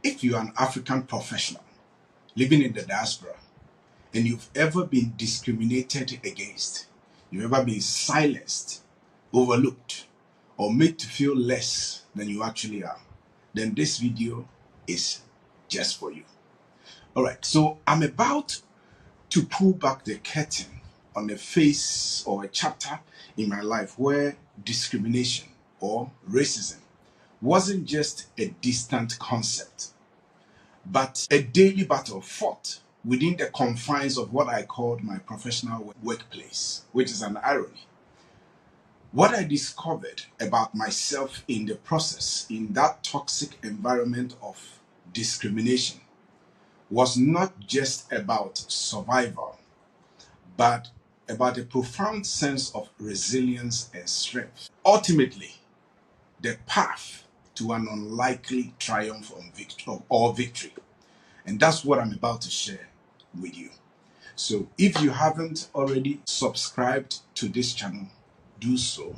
If you're an African professional living in the diaspora and you've ever been discriminated against, you've ever been silenced, overlooked, or made to feel less than you actually are, then this video is just for you. All right, so I'm about to pull back the curtain on a phase or a chapter in my life where discrimination or racism wasn't just a distant concept, but a daily battle fought within the confines of what I called my professional workplace, which is an irony. What I discovered about myself in the process, in that toxic environment of discrimination, was not just about survival, but about a profound sense of resilience and strength. Ultimately, the path to an unlikely triumph or victory. And that's what I'm about to share with you. So if you haven't already subscribed to this channel, do so.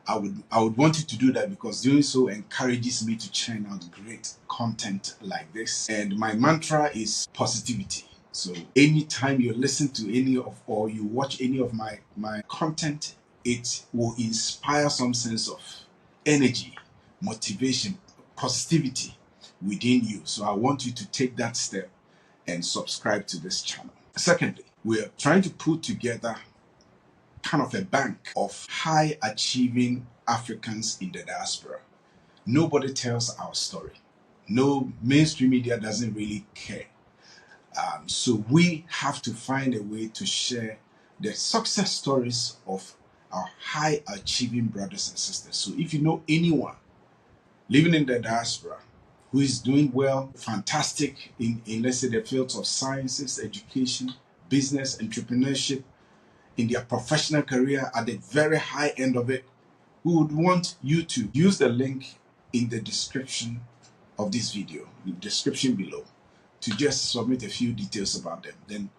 I would want you to do that because doing so encourages me to churn out great content like this. And my mantra is positivity. So anytime you listen to any of or you watch any of my content, it will inspire some sense of energy, motivation, positivity within you. So I want you to take that step and subscribe to this channel. Secondly, we're trying to put together kind of a bank of high achieving Africans in the diaspora. Nobody tells our story. No mainstream media doesn't really care. So we have to find a way to share the success stories of our high achieving brothers and sisters. So if you know anyone living in the diaspora who is doing well, fantastic in let's say the fields of sciences, education, business, entrepreneurship, in their professional career at the very high end of it, we would want you to use the link in the description of this video, the description below, to just submit a few details about them. Then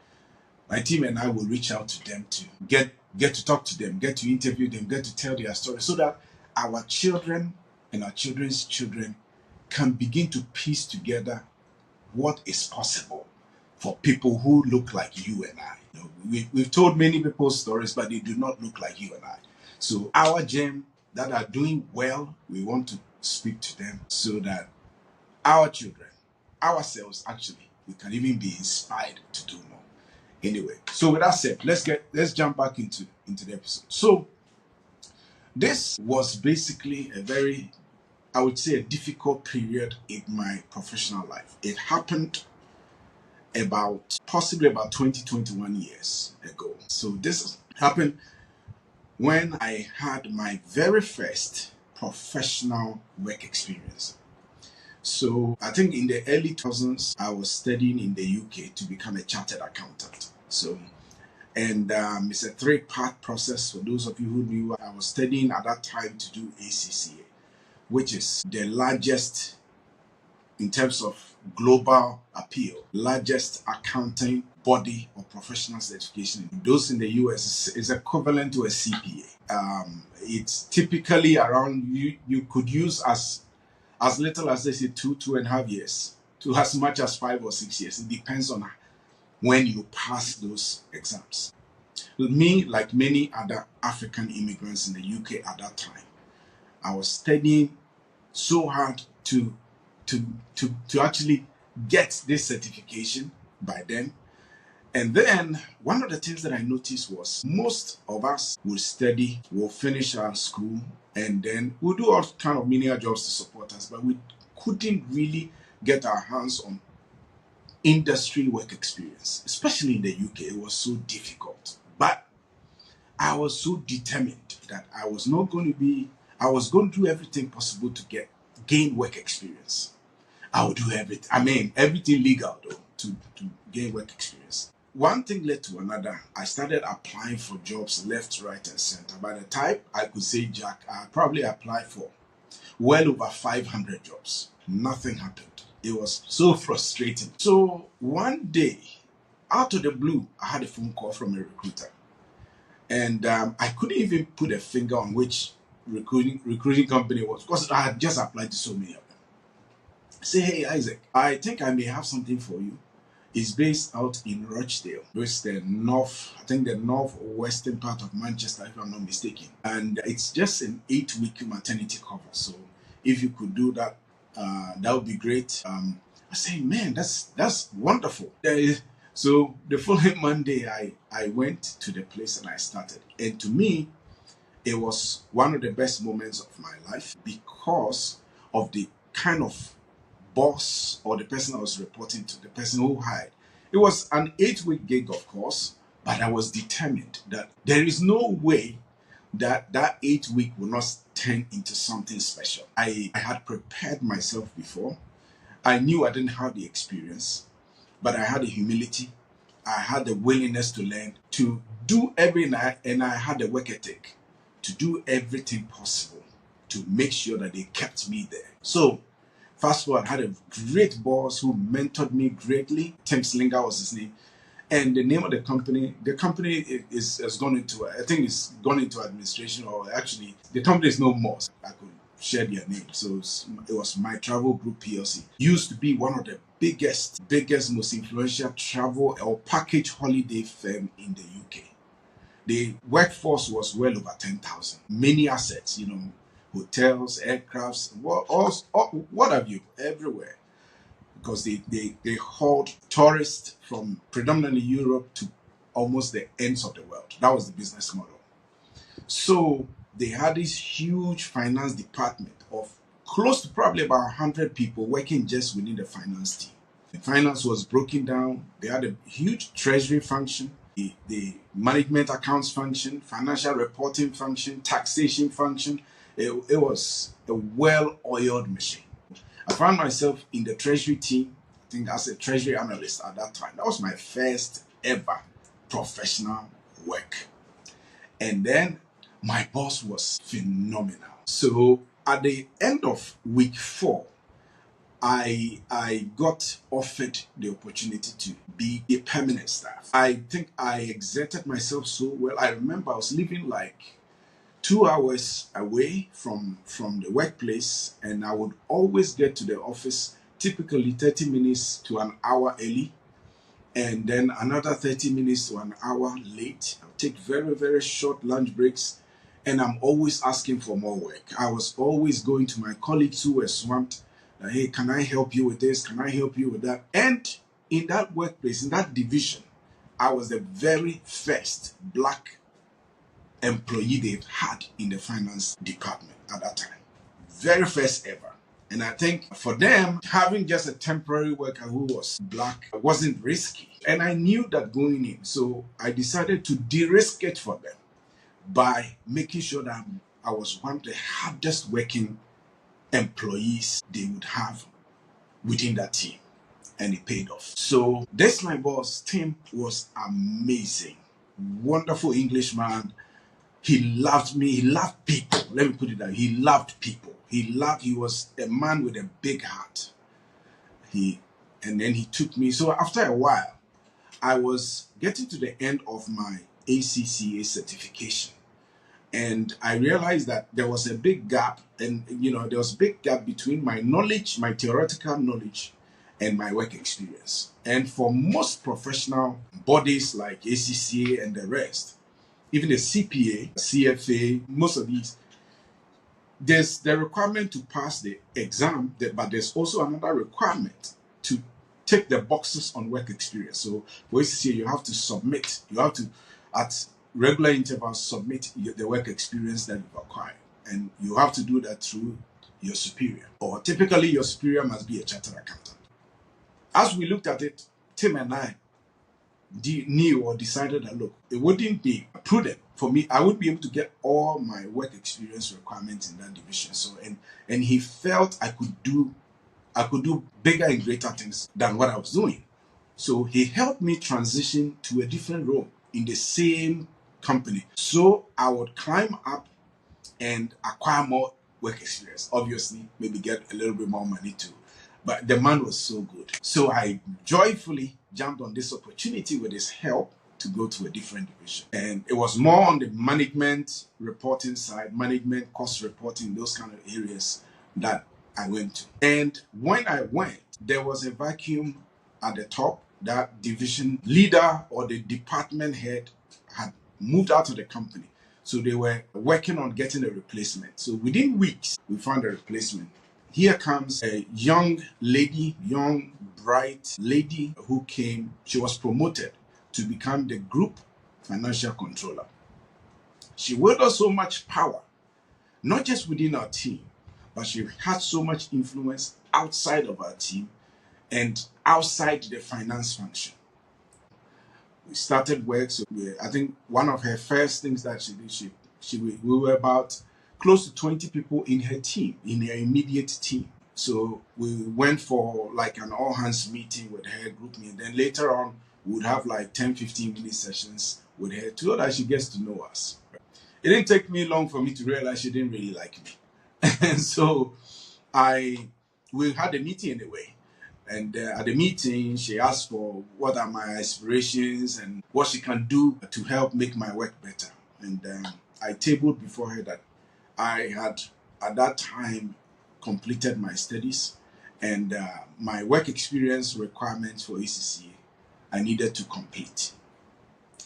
my team and I will reach out to them to get to talk to them, get to interview them, get to tell their story so that our children and our children's children can begin to piece together what is possible for people who look like you and I. You know, we've told many people's stories, but they do not look like you and I. So our gem that are doing well, we want to speak to them so that our children, ourselves actually, we can even be inspired to do more. Anyway, so with that said, let's jump back into the episode. So this was basically a very, I would say, a difficult period in my professional life. It happened possibly about 21 years ago. So this happened when I had my very first professional work experience. So I think in the early 2000s, I was studying in the UK to become a chartered accountant. So, and it's a 3-part process. For those of you who knew, I was studying at that time to do ACCA, which is the largest in terms of global appeal, largest accounting body of professional certification. Those in the US is equivalent to a CPA. It's typically around, you could use as little as they say 2.5 years to as much as 5 or 6 years. It depends on when you pass those exams. Me, like many other African immigrants in the UK at that time, I was studying so hard to actually get this certification by then. And then one of the things that I noticed was most of us will study, will finish our school, and then we'll do all kind of menial jobs to support us, but we couldn't really get our hands on industry work experience, especially in the UK. It was so difficult. But I was so determined that I was going to do everything possible to gain work experience. I would do everything. I mean, everything legal though to gain work experience. One thing led to another. I started applying for jobs left, right, and center. By the time I could say Jack, I probably applied for well over 500 jobs. Nothing happened. It was so frustrating. So one day, out of the blue, I had a phone call from a recruiter. And I couldn't even put a finger on which recruiting company it was because I had just applied to so many of them. say, hey, Isaac, I think I may have something for you. It's based out in Rochdale, which is the north, I think the northwestern part of Manchester, if I'm not mistaken. And it's just an 8-week maternity cover. So if you could do that, that would be great. I say, man, that's wonderful. So the following Monday, I went to the place and I started. And to me, it was one of the best moments of my life because of the kind of boss or the person I was reporting to, the person who hired. It was an 8-week gig, of course, but I was determined that there is no way that 8 week will not turn into something special. I had prepared myself before. I knew I didn't have the experience, but I had the humility. I had the willingness to learn, to do everything, and I had the work ethic to do everything possible to make sure that they kept me there. So fast forward, I had a great boss who mentored me greatly. Tim Slinger was his name. And the name of the company has gone into, I think it's gone into administration, or actually the company is no more. So I could share their name. So it was My Travel Group PLC. Used to be one of the biggest, most influential travel or package holiday firm in the UK. The workforce was well over 10,000. Many assets, hotels, aircrafts, what have you, everywhere. Because they hauled tourists from predominantly Europe to almost the ends of the world. That was the business model. So they had this huge finance department of close to probably about 100 people working just within the finance team. The finance was broken down. They had a huge treasury function, the management accounts function, financial reporting function, taxation function. It was a well-oiled machine. I found myself in the treasury team, I think as a treasury analyst at that time. That was my first ever professional work. And then my boss was phenomenal. So at the end of week 4, I got offered the opportunity to be a permanent staff. I think I exerted myself so well. I remember I was living like 2 hours away from the workplace, and I would always get to the office typically 30 minutes to an hour early, and then another 30 minutes to an hour late. I would take very, very short lunch breaks, and I'm always asking for more work. I was always going to my colleagues who were swamped. Hey, can I help you with this? Can I help you with that? And in that workplace, in that division, I was the very first black employee they've had in the finance department at that time. Very first ever. And I think for them, having just a temporary worker who was black wasn't risky. And I knew that going in. So I decided to de-risk it for them by making sure that I was one of the hardest working employees they would have within that team. And it paid off. So this my boss, Tim, was amazing. Wonderful Englishman. He loved me. He loved people. Let me put it that way. He loved people. He was a man with a big heart. And then he took me. So after a while, I was getting to the end of my ACCA certification. And I realized that there was a big gap. And, there was a big gap between my knowledge, my theoretical knowledge, and my work experience. And for most professional bodies like ACCA and the rest, even the CPA, CFA, most of these, there's the requirement to pass the exam, but there's also another requirement to tick the boxes on work experience. So for ACCA, you have to submit, at regular intervals, submit the work experience that you've acquired. And you have to do that through your superior. Or typically, your superior must be a chartered accountant. As we looked at it, Tim and I knew or decided that, look, it wouldn't be prudent for me. I would be able to get all my work experience requirements in that division. So and he felt I could do bigger and greater things than what I was doing. So he helped me transition to a different role in the same company. So I would climb up and acquire more work experience. Obviously, maybe get a little bit more money too. But the man was so good. So I joyfully jumped on this opportunity with his help to go to a different division. And it was more on the management reporting side, management cost reporting, those kind of areas that I went to. And when I went, there was a vacuum at the top. That division leader or the department head had moved out of the company. So they were working on getting a replacement. So within weeks, we found a replacement. Here comes a young lady, young, bright lady who came. She was promoted to become the group financial controller. She wielded so much power, not just within our team, but she had so much influence outside of our team and outside the finance function. We started work, so I think one of her first things that she did, we were about close to 20 people in her team, in her immediate team. So we went for like an all hands meeting with her, group meeting. Then later on, we would have like 10-15 minute sessions with her so that she gets to know us. It didn't take me long for me to realize she didn't really like me. And so we had a meeting anyway. And at the meeting, she asked for what are my aspirations and what she can do to help make my work better. And I tabled before her that I had, at that time, completed my studies and my work experience requirements for ACCA I needed to complete.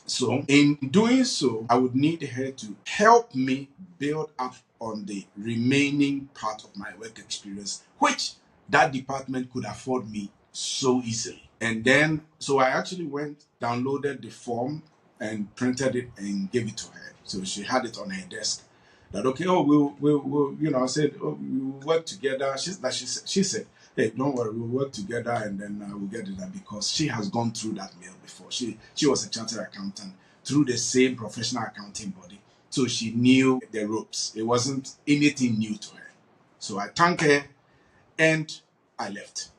So in doing so, I would need her to help me build up on the remaining part of my work experience, which that department could afford me so easily. And then, so I actually went, downloaded the form and printed it and gave it to her. So she had it on her desk. That okay, oh, we'll you know, I said, oh, we'll work together. She said, hey, don't worry, we'll work together and then we'll get it done, because she has gone through that mill before. She was a chartered accountant through the same professional accounting body. So she knew the ropes. It wasn't anything new to her. So I thanked her and I left.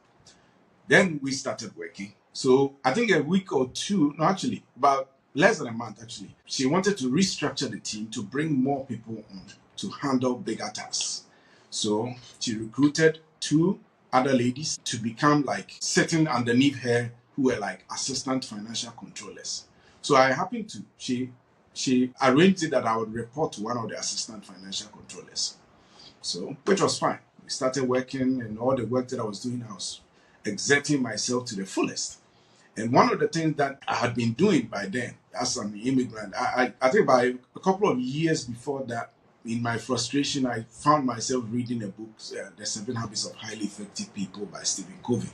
Then we started working. So I think a week or two, no, actually, about less than a month, actually, she wanted to restructure the team to bring more people on to handle bigger tasks. So she recruited 2 other ladies to become like sitting underneath her, who were like assistant financial controllers. So I happened to, she arranged it that I would report to one of the assistant financial controllers. So, which was fine. We started working, and all the work that I was doing, I was exerting myself to the fullest. And one of the things that I had been doing by then, as an immigrant, I think by a couple of years before that, in my frustration, I found myself reading a book, The 7 Habits of Highly Effective People by Stephen Covey.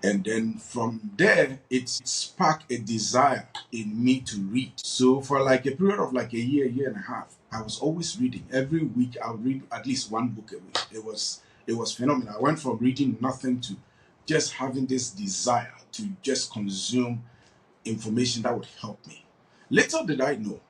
And then from there, it sparked a desire in me to read. So for like a period of like a year and a half, I was always reading. Every week, I would read at least 1 book a week. It was phenomenal. I went from reading nothing to just having this desire to just consume information that would help me. Little did I know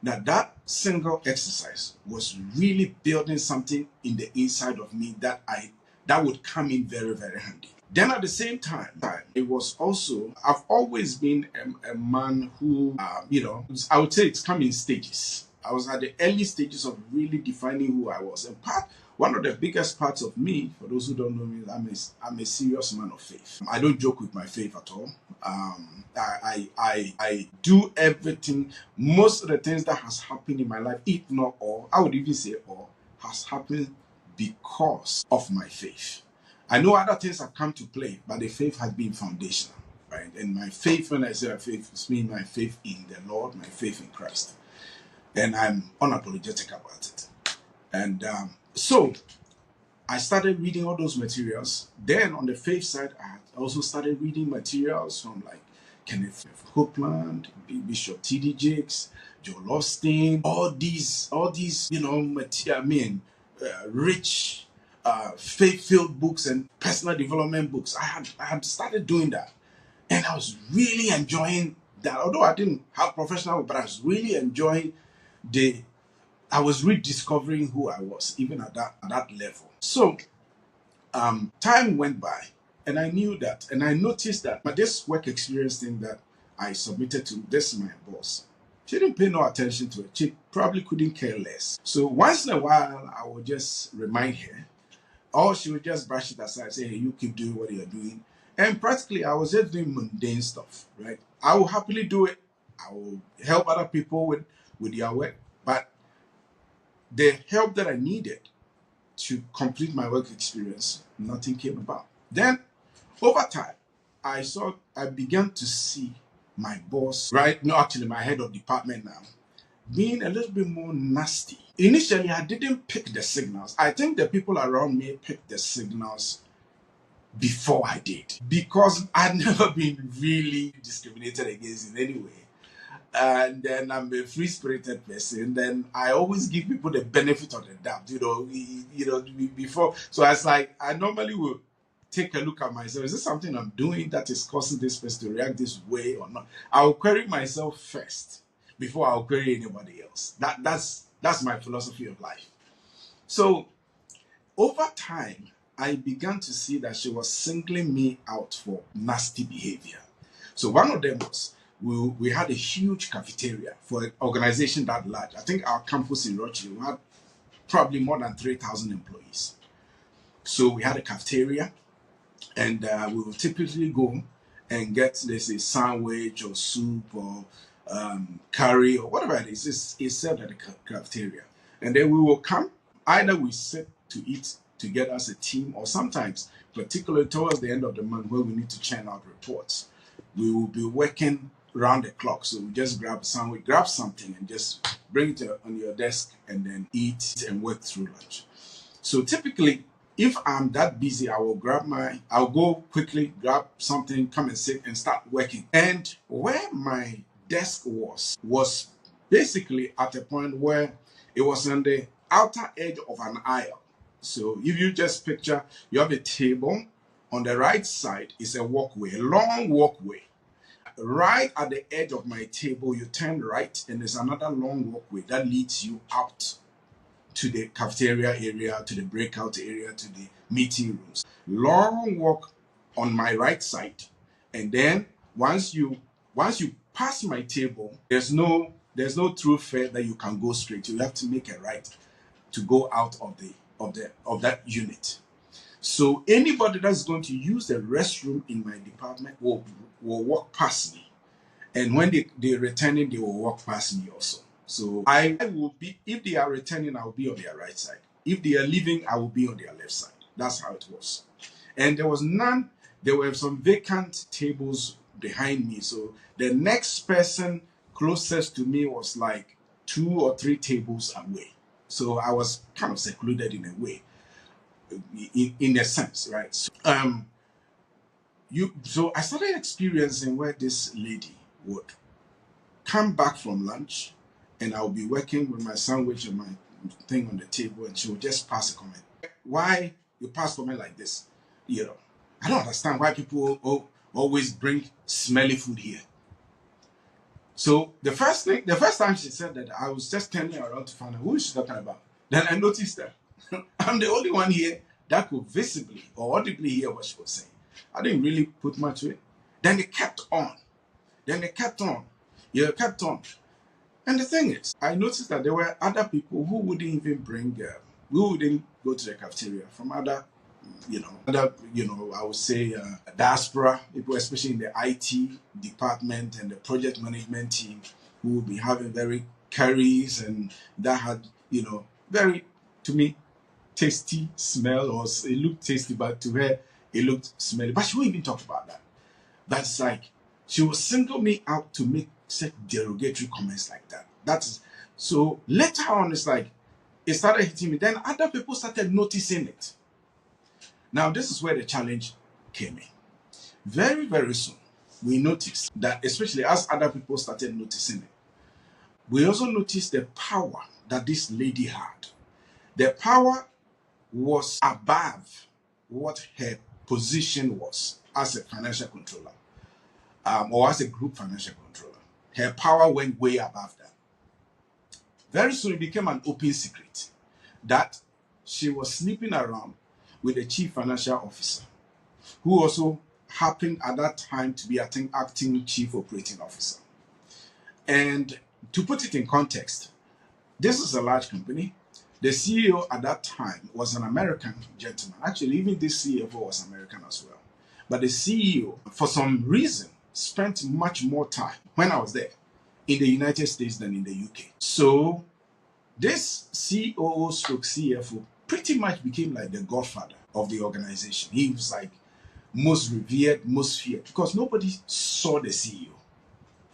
that single exercise was really building something in the inside of me that would come in very, very handy. Then at the same time, it was also, I've always been a man who, I would say it's come in stages. I was at the early stages of really defining who I was. And one of the biggest parts of me, for those who don't know me, I'm a serious man of faith. I don't joke with my faith at all. I do everything. Most of the things that has happened in my life, if not all, I would even say all, has happened because of my faith. I know other things have come to play, but the faith has been foundational, right? And my faith, when I say faith, it's mean my faith in the Lord, my faith in Christ. And I'm unapologetic about it. And so I started reading all those materials. Then on the faith side, I also started reading materials from like Kenneth Copeland, Bishop T.D. Jakes, Joel Osteen, all these, rich, faith-filled books and personal development books. I had started doing that, and I was really enjoying that. Although I didn't have professional, but I was really enjoying I was rediscovering who I was, even at that level. So, time went by, and I knew that, and I noticed that this work experience thing that I submitted to my boss, she didn't pay no attention to it. She probably couldn't care less. So once in a while, I would just remind her, or she would just brush it aside, say, hey, you keep doing what you're doing. And practically, I was just doing mundane stuff, right? I will happily do it. I will help other people with their work. But the help that I needed to complete my work experience, nothing came about. Then, over time, I began to see my boss, right? No, actually, my head of department now, being a little bit more nasty. Initially, I didn't pick the signals. I think the people around me picked the signals before I did, because I'd never been really discriminated against in any way. And then I'm a free-spirited person. Then I always give people the benefit of the doubt, before. So I normally will take a look at myself. Is this something I'm doing that is causing this person to react this way or not? I'll query myself first before I'll query anybody else. That's my philosophy of life. So over time, I began to see that she was singling me out for nasty behavior. So one of them was, we had a huge cafeteria for an organization that large. I think our campus in Rochelle, we had probably more than 3,000 employees. So we had a cafeteria, and we would typically go and get, let's say, sandwich or soup or curry or whatever it is. It's served at the cafeteria. And then we will come, either we sit to eat together as a team, or sometimes, particularly towards the end of the month where we need to churn out reports, we will be working round the clock. So we just grab a sandwich, grab something, and just bring it on your desk and then eat and work through lunch. So typically, if I'm that busy, I'll go quickly, grab something, come and sit and start working. And where my desk was basically at a point where it was on the outer edge of an aisle. So if you just picture, you have a table, on the right side is a walkway, a long walkway. Right at the edge of my table, you turn right, and there's another long walkway that leads you out to the cafeteria area, to the breakout area, to the meeting rooms. Long walk on my right side, and then once you pass my table, there's no thoroughfare that you can go straight. You have to make a right to go out of that unit. So anybody that's going to use the restroom in my department will walk past me, and when they're returning, they will walk past me also. So I will be, if they are returning, I will be on their right side. If they are leaving, I will be on their left side. That's how it was. And there were some vacant tables behind me. So the next person closest to me was like 2 or 3 tables away. So I was kind of secluded in a way, in a sense, right? So I started experiencing where this lady would come back from lunch, and I'll be working with my sandwich and my thing on the table, and she will just pass a comment. Why you pass comment like this? I don't understand why people always bring smelly food here. So the first time she said that, I was just turning around to find out who she's talking about. Then I noticed that I'm the only one here that could visibly or audibly hear what she was saying. I didn't really put much to it. Then it kept on. Kept on. And the thing is, I noticed that there were other people who wouldn't even who wouldn't go to the cafeteria from other, I would say diaspora people, especially in the IT department and the project management team, who would be having very curries and that had, very, to me, tasty smell, or it looked tasty, but to her, it looked smelly. But she wouldn't even talk about that. That's like, she would single me out to make such derogatory comments like that. So later on, it's like, it started hitting me. Then other people started noticing it. Now, this is where the challenge came in. Very, very soon, we noticed that, especially as other people started noticing it, we also noticed the power that this lady had. The power was above what her position was as a financial controller, or as a group financial controller. Her power went way above that. Very soon it became an open secret that she was sleeping around with the chief financial officer, who also happened at that time to be, I think, acting chief operating officer. And to put it in context, this is a large company. The CEO at that time was an American gentleman. Actually, even this CFO was American as well. But the CEO, for some reason, spent much more time when I was there in the United States than in the UK. So this COO/CFO pretty much became like the godfather of the organization. He was like most revered, most feared, because nobody saw the CEO.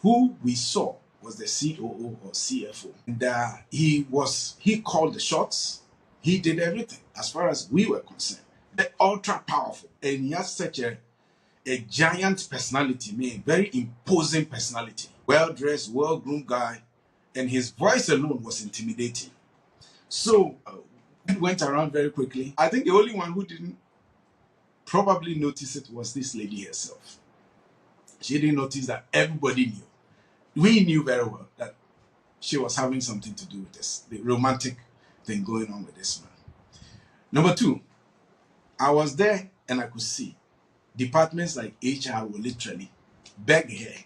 Who we saw was the COO or CFO. And he called the shots. He did everything as far as we were concerned. The ultra powerful. And he has such a giant personality, man, very imposing personality. Well-dressed, well-groomed guy. And his voice alone was intimidating. So it went around very quickly. I think the only one who didn't probably notice it was this lady herself. She didn't notice that everybody knew. We knew very well that she was having something to do with this, the romantic thing going on with this man. Number two, I was there and I could see departments like HR will literally beg her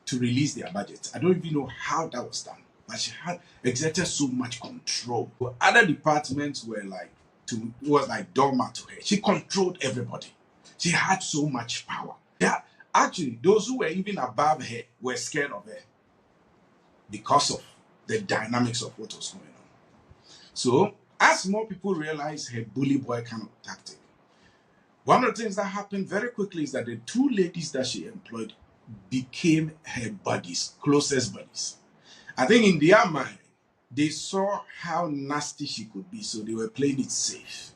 to release their budget. I don't even know how that was done, but she had exerted so much control. But other departments were like, it was like doormat to her. She controlled everybody. She had so much power. Yeah, actually, those who were even above her were scared of her because of the dynamics of what was going on. So, as more people realized her bully boy kind of tactic, one of the things that happened very quickly is that the two ladies that she employed became her buddies, closest buddies. I think in their mind, they saw how nasty she could be, so they were playing it safe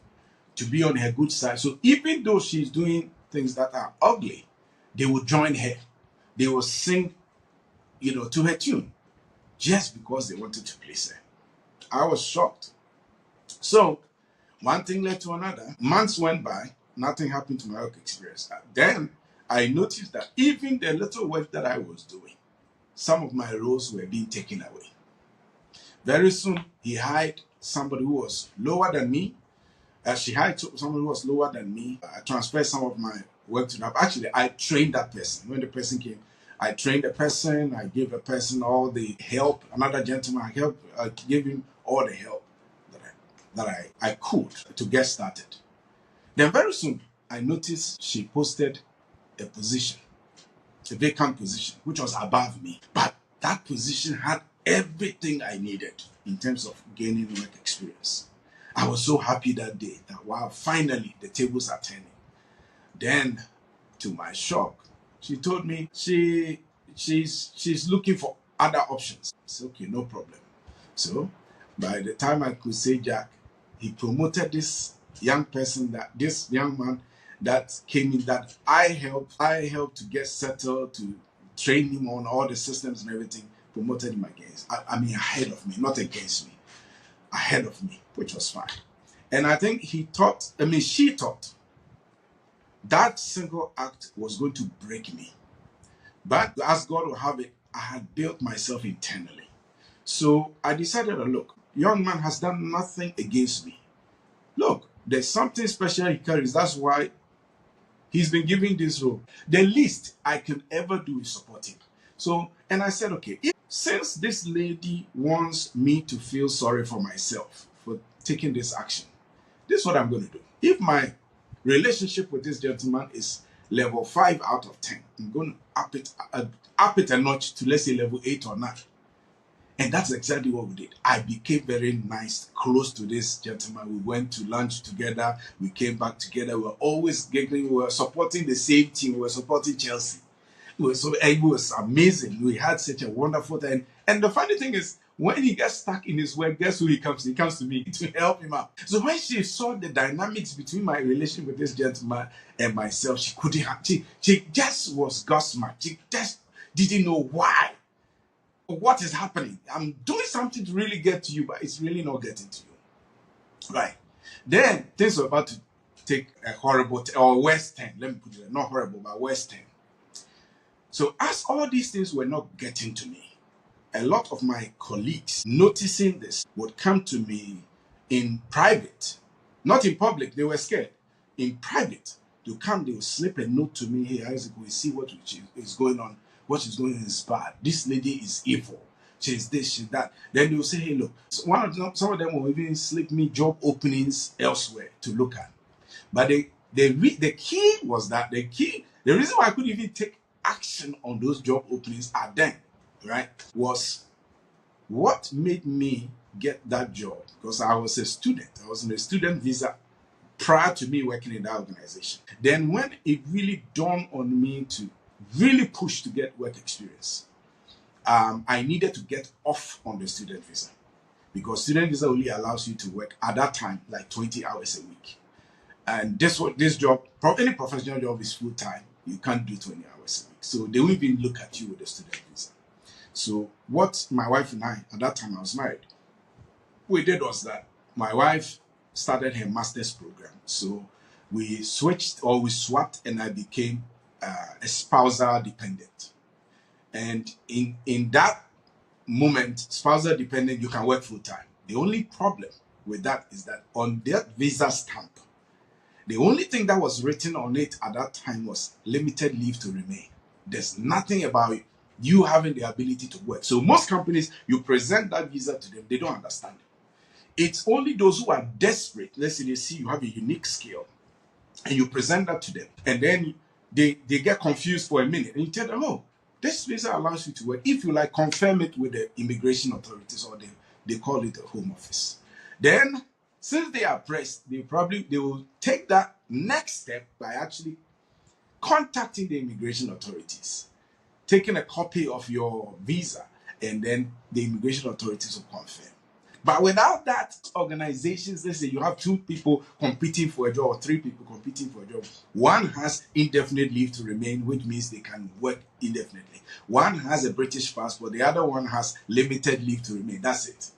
to be on her good side. So even though she's doing things that are ugly, they will join her. They will sing, to her tune, just because they wanted to please her. I was shocked. So one thing led to another. Months went by, nothing happened to my work experience. Then I noticed that even the little work that I was doing, some of my roles were being taken away. Very soon, he hired somebody who was lower than me. She hired someone who was lower than me. I transferred some of my work to them. Actually, I trained that person. When the person came, I trained the person. I gave the person all the help. Another gentleman, I gave him all the help that I could to get started. Then very soon, I noticed she posted a position, a vacant position, which was above me. But that position had everything I needed in terms of gaining work experience. I was so happy that day that, wow, finally the tables are turning. Then, to my shock, she told me she's looking for other options. I said, okay, no problem. So, by the time I could say Jack, he promoted this young man that came in that I helped to get settled, to train him on all the systems and everything, promoted him against. I mean, ahead of me, not against me, ahead of me, which was fine. And I think she thought that single act was going to break me. But as God will have it, I had built myself internally. So I decided, look, young man has done nothing against me. Look, there's something special he carries. That's why he's been given this role. The least I can ever do is support him. So, and I said, okay, since this lady wants me to feel sorry for myself for taking this action, this is what I'm going to do. If my relationship with this gentleman is level 5 out of 10, I'm going to up it a notch to, let's say, level 8 or 9. And that's exactly what we did. I became very nice, close to this gentleman. We went to lunch together. We came back together. We were always giggling. We were supporting the same team. We were supporting Chelsea. It was amazing. We had such a wonderful time. And the funny thing is, when he gets stuck in his work, guess who he comes to? He comes to me to help him out. So when she saw the dynamics between my relation with this gentleman and myself, she couldn't have. She just was gobsmacked. She just didn't know why. What is happening? I'm doing something to really get to you, but it's really not getting to you. Right. Then things were about to take a horrible or worse turn. Let me put it, not horrible, but worse turn. So as all these things were not getting to me, a lot of my colleagues, noticing this, would come to me in private, not in public. They were scared. In private, they'll come, they will slip a note to me. Hey, Isaac, we see what is going on. What is going on is bad. This lady is evil. She's this, she's that. Then they'll say, hey, look. Some of them will even slip me job openings elsewhere to look at. But the key was that the reason why I couldn't even take action on those job openings at then, right, was what made me get that job because I was a student. I was on a student visa prior to me working in that organization. Then when it really dawned on me to really push to get work experience, I needed to get off on the student visa because student visa only allows you to work at that time like 20 hours a week. And this job, any professional job is full time. You can't do 20 hours a week. So they won't even look at you with the student visa. So what my wife and I, at that time I was married, we did was that my wife started her master's program. So we swapped and I became a spousal dependent. And in that moment, spousal dependent, you can work full time. The only problem with that is that on that visa stamp, the only thing that was written on it at that time was limited leave to remain. There's nothing about you having the ability to work. So most companies, you present that visa to them, they don't understand it. It's only those who are desperate. Let's say they see you have a unique skill and you present that to them. And then they get confused for a minute. And you tell them, oh, this visa allows you to work. If you like, confirm it with the immigration authorities or they call it a home office. Then since they are pressed, they will take that next step by actually contacting the immigration authorities, taking a copy of your visa, and then the immigration authorities will confirm. But without that, organizations, let's say you have 2 people competing for a job or 3 people competing for a job. One has indefinite leave to remain, which means they can work indefinitely. One has a British passport, the other one has limited leave to remain. That's it.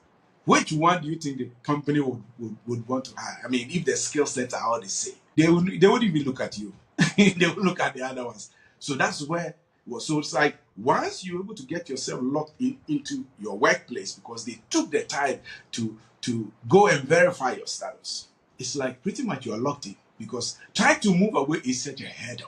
Which one do you think the company would want to hire? I mean, if the skill sets are all the same, they wouldn't even look at you. They would look at the other ones. So that's where it was. So it's like once you're able to get yourself locked into your workplace because they took the time to go and verify your status, it's like pretty much you're locked in because trying to move away is such a headache.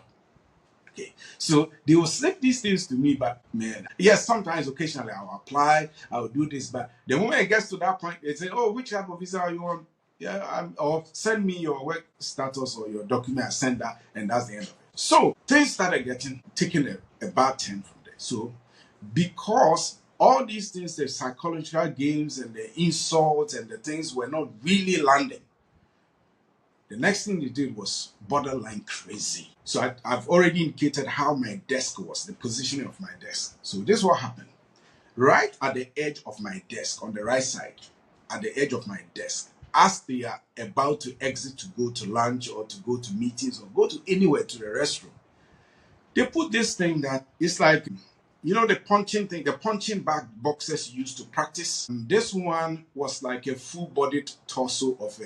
Okay, so they will slip these things to me, but man, yes, sometimes occasionally I'll apply, I'll do this, but the moment it gets to that point, they say, oh, which type of visa are you on? Yeah, or send me your work status or your document, I send that, and that's the end of it. So things started taking a bad turn from there. So because all these things, the psychological games and the insults and the things were not really landing, the next thing they did was borderline crazy. So I've already indicated how my desk was, the positioning of my desk. So this is what happened. Right at the edge of my desk, on the right side, at the edge of my desk, as they are about to exit to go to lunch or to go to meetings or go to anywhere to the restroom, they put this thing that it's like, you know, the punching thing, the punching bag boxes used to practice. This one was like a full-bodied torso of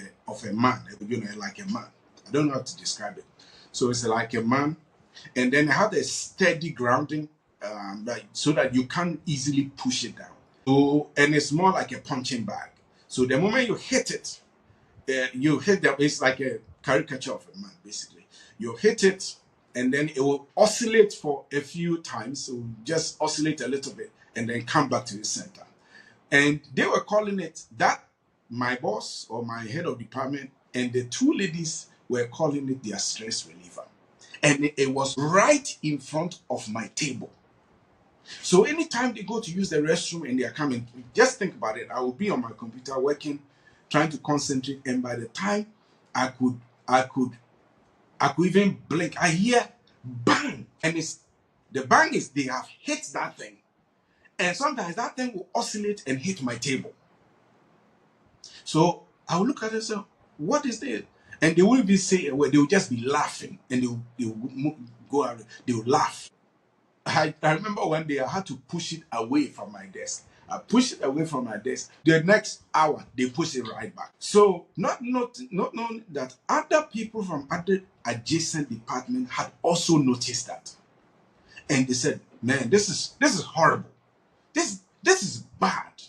a man, you know, like a man. I don't know how to describe it. So it's like a man, and then it had a steady grounding, so that you can't easily push it down. So, and it's more like a punching bag. So the moment you hit it, it's like a caricature of a man, basically. You hit it, and then it will oscillate for a few times. So just oscillate a little bit and then come back to the center. And they were calling it that, my boss or my head of department and the 2 ladies were calling it their stress reliever. And it was right in front of my table. So anytime they go to use the restroom and they are coming, just think about it. I will be on my computer working, trying to concentrate. And by the time I could even blink, I hear bang. And the bang is they have hit that thing. And sometimes that thing will oscillate and hit my table. So I will look at it and say, what is this? And they won't even say a word. They will just be laughing. And they will go out. They will laugh. I remember one day I had to push it away from my desk. I pushed it away from my desk. The next hour, they push it right back. So not knowing that other people from other adjacent departments had also noticed that. And they said, man, this is horrible. This is bad.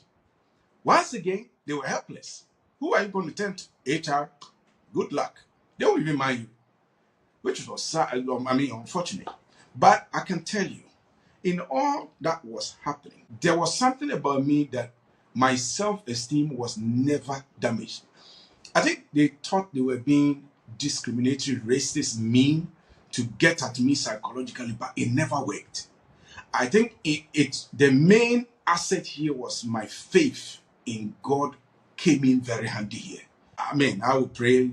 Once again, they were helpless. Who are you going to turn to? HR? Good luck. They won't even mind you. Which was sad, unfortunate. But I can tell you, in all that was happening, there was something about me that my self-esteem was never damaged. I think they thought they were being discriminatory, racist, mean to get at me psychologically, but it never worked. I think the main asset here was my faith in God came in very handy here. I mean, I would pray,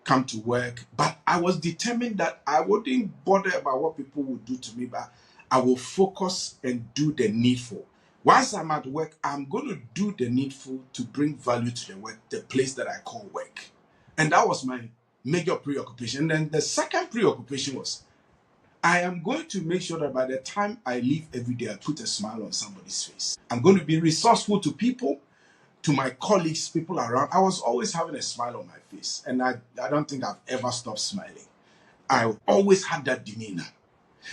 come to work, but I was determined that I wouldn't bother about what people would do to me, but I will focus and do the needful. Once I'm at work, I'm going to do the needful to bring value to the work, the place that I call work. And that was my major preoccupation. And then the second preoccupation was, I am going to make sure that by the time I leave every day, I put a smile on somebody's face. I'm going to be resourceful to people, to my colleagues, people around. I was always having a smile on my face. And I don't think I've ever stopped smiling. I always had that demeanor.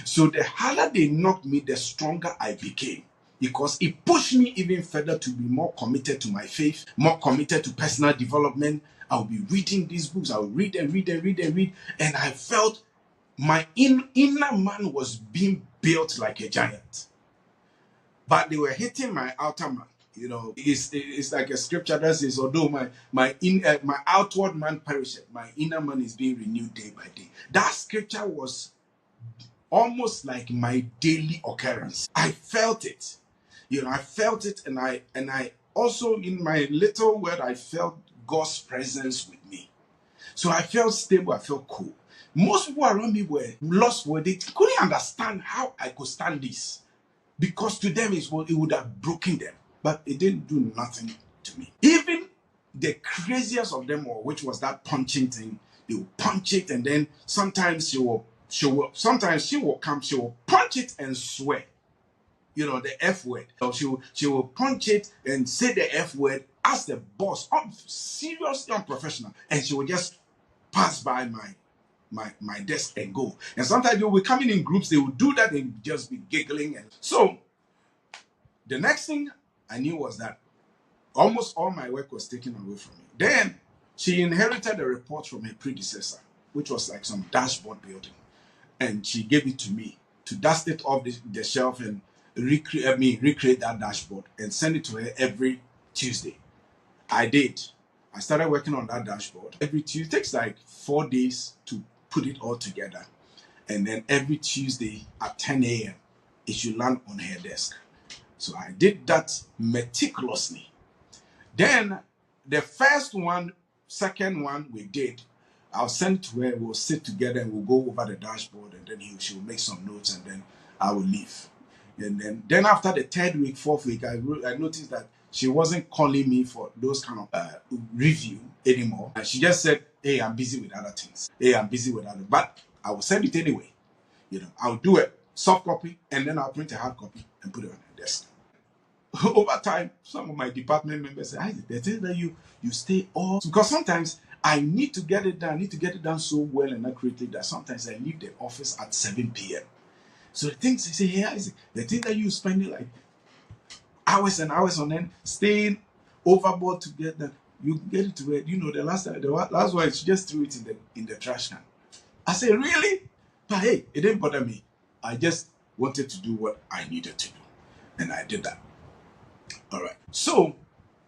So the harder they knocked me, the stronger I became. Because it pushed me even further to be more committed to my faith, more committed to personal development. I'll be reading these books. I'll read and read and read and read. And I felt my inner man was being built like a giant. But they were hitting my outer man. You know, it's like a scripture that says, although my outward man perisheth, my inner man is being renewed day by day. That scripture was almost like my daily occurrence. I felt it. You know, I felt it, and I also, in my little word, I felt God's presence with me. So I felt stable, I felt cool. Most people around me were lost for it. They couldn't understand how I could stand this. Because to them, it would have broken them. But it didn't do nothing to me. Even the craziest of them all, which was that punching thing, they will punch it, and then sometimes she will come, she will punch it and swear. You know, the F word. So she will punch it and say the F word as the boss, seriously unprofessional. And she will just pass by my desk and go. And sometimes they will be coming in groups, they will do that and just be giggling. And so the next thing I knew was that almost all my work was taken away from me. Then she inherited a report from her predecessor, which was like some dashboard building. And she gave it to me to dust it off the shelf and recreate that dashboard and send it to her every Tuesday. I did. I started working on that dashboard. Every Tuesday, it takes like 4 days to put it all together. And then every Tuesday at 10 a.m., it should land on her desk. So I did that meticulously. Then the first one, second one we did, I'll send it to her, we'll sit together and we'll go over the dashboard, and then she will make some notes, and then I will leave. And then after the third week, fourth week, I noticed that she wasn't calling me for those kind of review anymore. And she just said, hey, I'm busy with other things. Hey, I'm busy with other. But I will send it anyway. You know, I'll do a soft copy, and then I'll print a hard copy and put it on the desk. Over time, some of my department members say, they think that you stay all, because sometimes I need to get it done. I need to get it done so well and accurately that sometimes I leave the office at 7 p.m. So the things they say, hey, Isaac, the thing that you spend like hours and hours on end staying overboard to get that, you get it to it. You know, the last one, she just threw it in the trash can. I said, really? But hey, it didn't bother me. I just wanted to do what I needed to do, and I did that. All right. So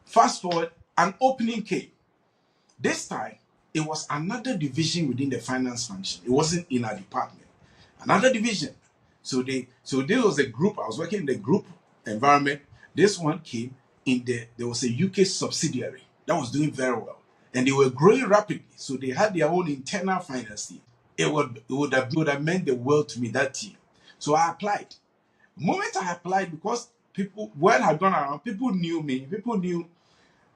fast forward, an opening came. This time, it was another division within the finance function. It wasn't in our department. Another division. So there was a group. I was working in the group environment. This one came in there was a UK subsidiary that was doing very well, and they were growing rapidly. So they had their own internal finance team. It would have meant the world to me, that team. So I applied. The moment I applied, because word had gone around, people knew me, people knew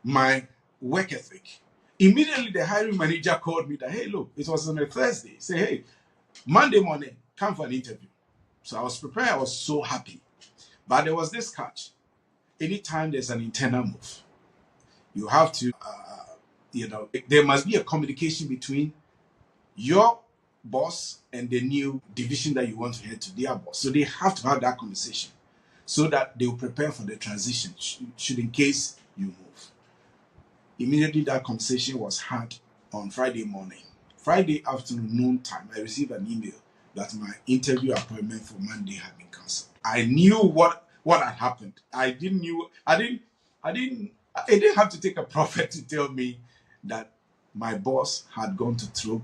my work ethic. Immediately, the hiring manager called me that, hey, look, it was on a Thursday. Say, hey, Monday morning, come for an interview. So I was prepared. I was so happy. But there was this catch. Anytime there's an internal move, you have to, there must be a communication between your boss and the new division that you want to head to their boss. So they have to have that conversation so that they will prepare for the transition, should in case you move. Immediately that conversation was had on Friday morning. Friday afternoon, noon time, I received an email that my interview appointment for Monday had been cancelled. I knew what had happened. I didn't have to take a prophet to tell me that my boss had gone to throw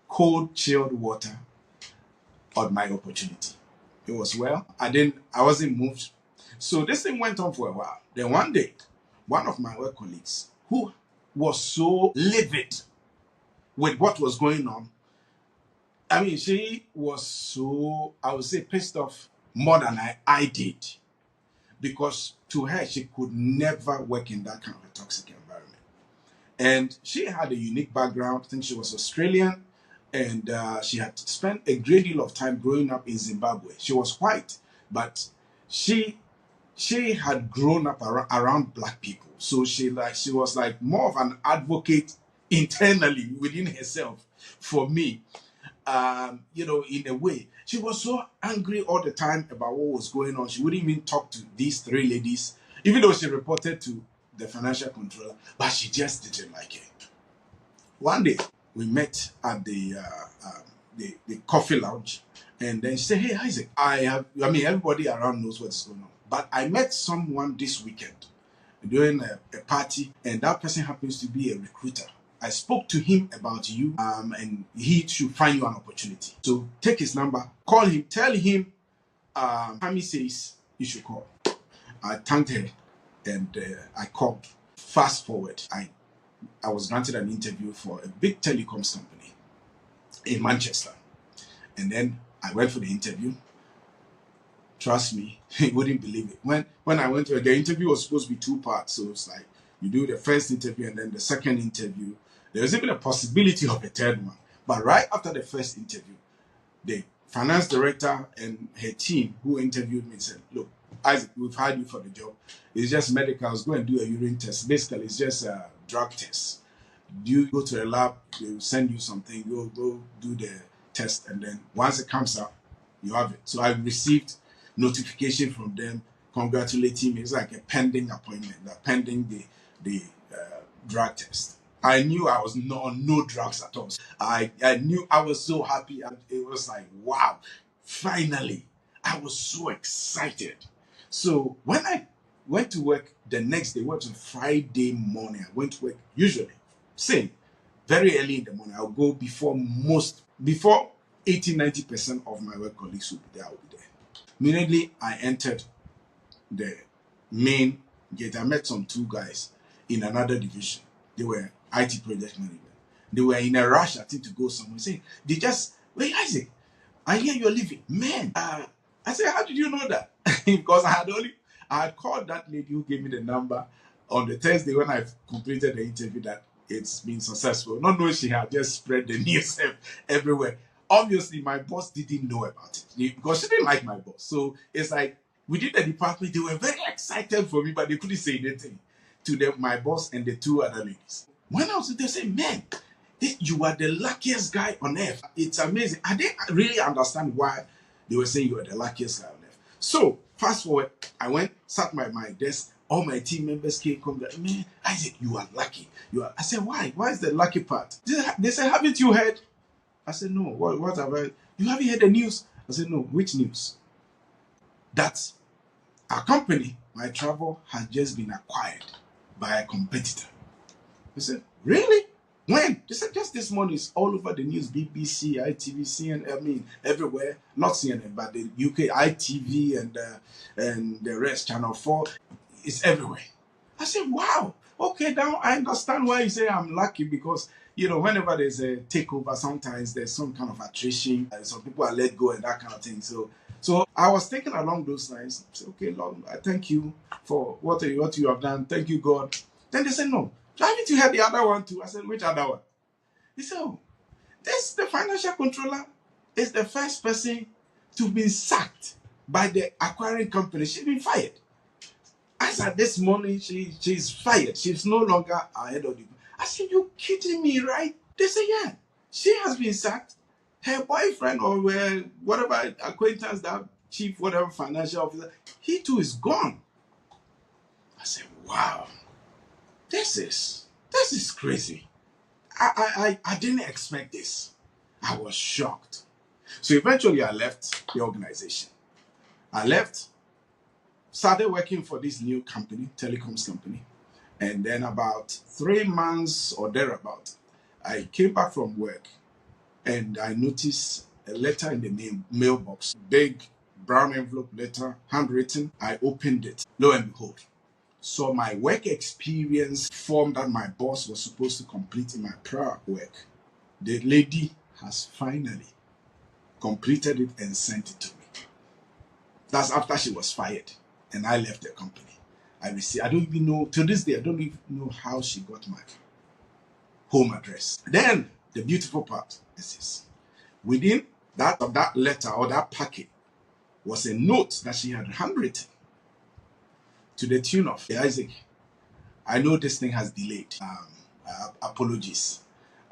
cold, chilled water on my opportunity. It was I wasn't moved. So this thing went on for a while. Then one day, one of my work colleagues, who was so livid with what was going on. I mean, she was so, I would say, pissed off more than I did. Because to her, she could never work in that kind of a toxic environment. And she had a unique background. I think she was Australian, and she had spent a great deal of time growing up in Zimbabwe. She was white, but she had grown up around black people. So she was like more of an advocate internally within herself for me. In a way, she was so angry all the time about what was going on. She wouldn't even talk to these three ladies, even though she reported to the financial controller, but she just didn't like it. One day, we met at the coffee lounge, and then she said, "Hey, Isaac, everybody around knows what's going on, but I met someone this weekend during a party, and that person happens to be a recruiter. I spoke to him about you, and he should find you an opportunity. So take his number, call him, tell him, Tammy says you should call." I thanked her, and I called. Fast forward, I was granted an interview for a big telecoms company in Manchester. And then I went for the interview. Trust me, you wouldn't believe it. When I went to the interview was supposed to be 2 parts. So it's like you do the first interview and then the second interview. There was even a possibility of a third one. But right after the first interview, the finance director and her team who interviewed me said, "Look, Isaac, we've hired you for the job. It's just medicals. Go and do a urine test. Basically, it's just a drug test. You go to a lab, they will send you something. Go do the test, and then once it comes out, you have it." So I received notification from them congratulating me. It's like a pending appointment, pending the drug test. I knew I was on no drugs at all. I knew I was so happy. It was like, wow, finally. I was so excited. So when I went to work the next day, was a Friday morning. I went to work usually, same, very early in the morning. I'll go before 80-90% of my work colleagues will be there. I will be there. Immediately, I entered the main gate. I met some 2 guys in another division. They were IT project management. They were in a rush, I think, to go somewhere. Saying, "Wait, Isaac, I hear you're leaving." Man, I said, "How did you know that?" Because I had called that lady who gave me the number on the Thursday when I completed the interview that it's been successful. Not knowing she had just spread the news everywhere. Obviously, my boss didn't know about it because she didn't like my boss. So it's like within the department, they were very excited for me, but they couldn't say anything to my boss and the 2 other ladies. When I was there, they said, "Man, you are the luckiest guy on earth." It's amazing. I didn't really understand why they were saying you are the luckiest guy on earth. So fast forward, I went, sat by my desk. All my team members came, "Man, Isaac, you are lucky. You are." I said, "Why? Why is the lucky part?" They said, "Haven't you heard?" I said, "No. What have I? You haven't heard the news?" I said, "No. Which news?" "That our company, my travel, has just been acquired by a competitor." I said, "Really? When?" They said, "Just this morning. It's all over the news. BBC, ITV, CNN, everywhere. Not CNN, but the UK, ITV, and the rest, Channel 4. It's everywhere." I said, "Wow. Okay, now I understand why you say I'm lucky, because whenever there's a takeover, sometimes there's some kind of attrition. Some people are let go and that kind of thing. So I was thinking along those lines. I said, okay, Lord, I thank you for what you have done. Thank you, God." Then they said, "No. Haven't you heard the other one too?" I said, "Which other one?" He said, "Oh, the financial controller is the first person to be sacked by the acquiring company. She's been fired. As at this morning, she's fired. She's no longer ahead of the." I said, "You kidding me, right?" They said, "Yeah, she has been sacked. Her boyfriend or whatever acquaintance, that chief, whatever financial officer, he too is gone." I said, "Wow, this is crazy. I didn't expect this. I was shocked." So eventually I left the organization. I left, started working for this new company, telecoms company. And then about 3 months or thereabout, I came back from work and I noticed a letter in the mailbox, big brown envelope letter, handwritten. I opened it. Lo and behold, saw my work experience form that my boss was supposed to complete in my prior work, the lady has finally completed it and sent it to me. That's after she was fired and I left the company. I don't even know, to this day, I don't even know how she got my home address. Then the beautiful part is this. Within that letter or that packet was a note that she had handwritten to the tune of, Isaac, I know this thing has delayed. Apologies.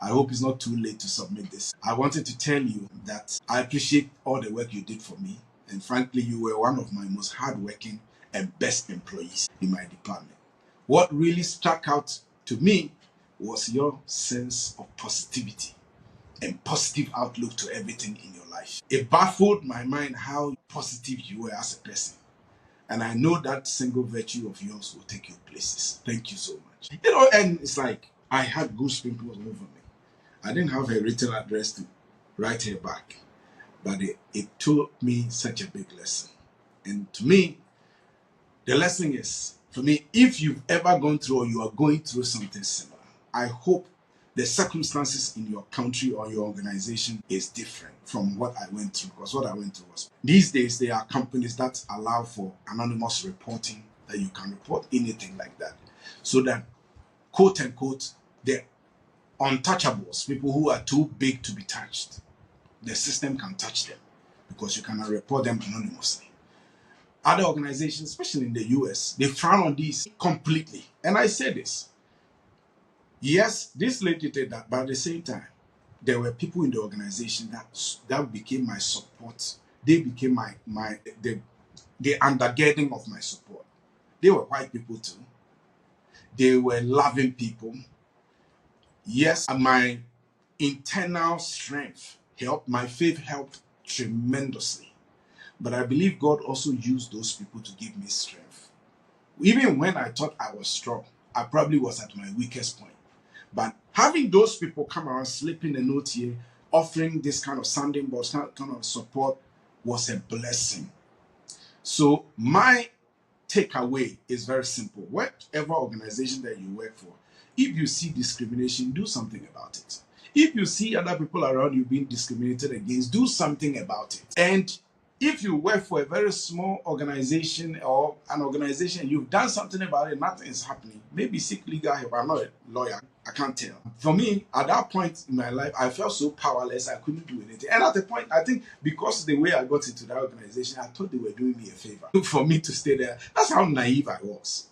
I hope it's not too late to submit this. I wanted to tell you that I appreciate all the work you did for me. And frankly, you were one of my most hardworking and best employees in my department. What really struck out to me was your sense of positivity and positive outlook to everything in your life. It baffled my mind how positive you were as a person. And I know that single virtue of yours will take you places. Thank you so much. And it's like I had goose pimples all over me. I didn't have a written address to write her back. But it taught me such a big lesson. And to me, the lesson is, for me, if you've ever gone through or you are going through something similar, I hope the circumstances in your country or your organization is different from what I went through. Because what I went through was, these days there are companies that allow for anonymous reporting, that you can report anything like that. So that, quote unquote, the untouchables, people who are too big to be touched, the system can touch them because you cannot report them anonymously. Other organizations, especially in the US, they frown on these completely. And I say this. Yes, this lady did that, but at the same time, there were people in the organization that became my support. They became the undergirding of my support. They were white people too. They were loving people. Yes, my internal strength helped, my faith helped tremendously. But I believe God also used those people to give me strength. Even when I thought I was strong, I probably was at my weakest point. But having those people come around, slipping a note here, offering this kind of sounding board, kind of support, was a blessing. So my takeaway is very simple. Whatever organization that you work for, if you see discrimination, do something about it. If you see other people around you being discriminated against, do something about it. And if you work for a very small organization or an organization, you've done something about it, nothing is happening, maybe seek legal help. I'm not a lawyer, I can't tell. For me, at that point in my life, I felt so powerless, I couldn't do anything. And at the point, I think because the way I got into that organization, I thought they were doing me a favor for me to stay there. That's how naive I was.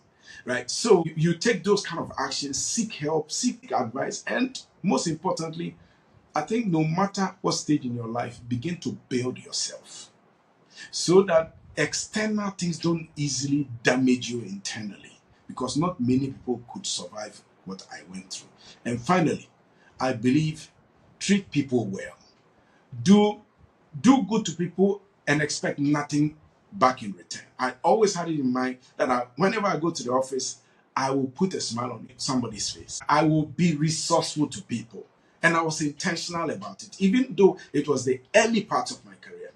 Right? So you take those kind of actions, seek help, seek advice, and most importantly, I think no matter what stage in your life, begin to build yourself so that external things don't easily damage you internally, because not many people could survive what I went through. And finally, I believe treat people well. Do good to people and expect nothing back in return. I always had it in mind that whenever I go to the office, I will put a smile on somebody's face. I will be resourceful to people. And I was intentional about it, even though it was the early part of my career.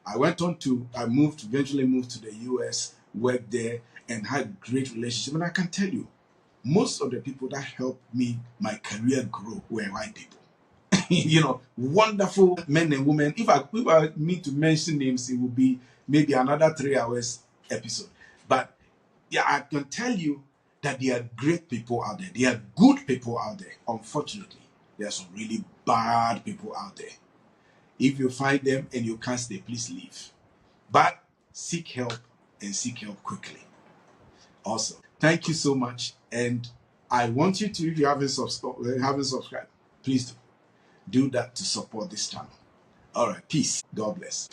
I eventually moved to the US, worked there, and had great relationships. And I can tell you, most of the people that helped my career grow were white people. Wonderful men and women. If I need to mention names, it would be maybe another 3 hours episode. But yeah, I can tell you that there are great people out there. There are good people out there. Unfortunately, there are some really bad people out there. If you find them and you can't stay, please leave. But seek help, and seek help quickly. Also, thank you so much. And I want you to, if you haven't subscribed, please do that to support this channel. All right, peace. God bless.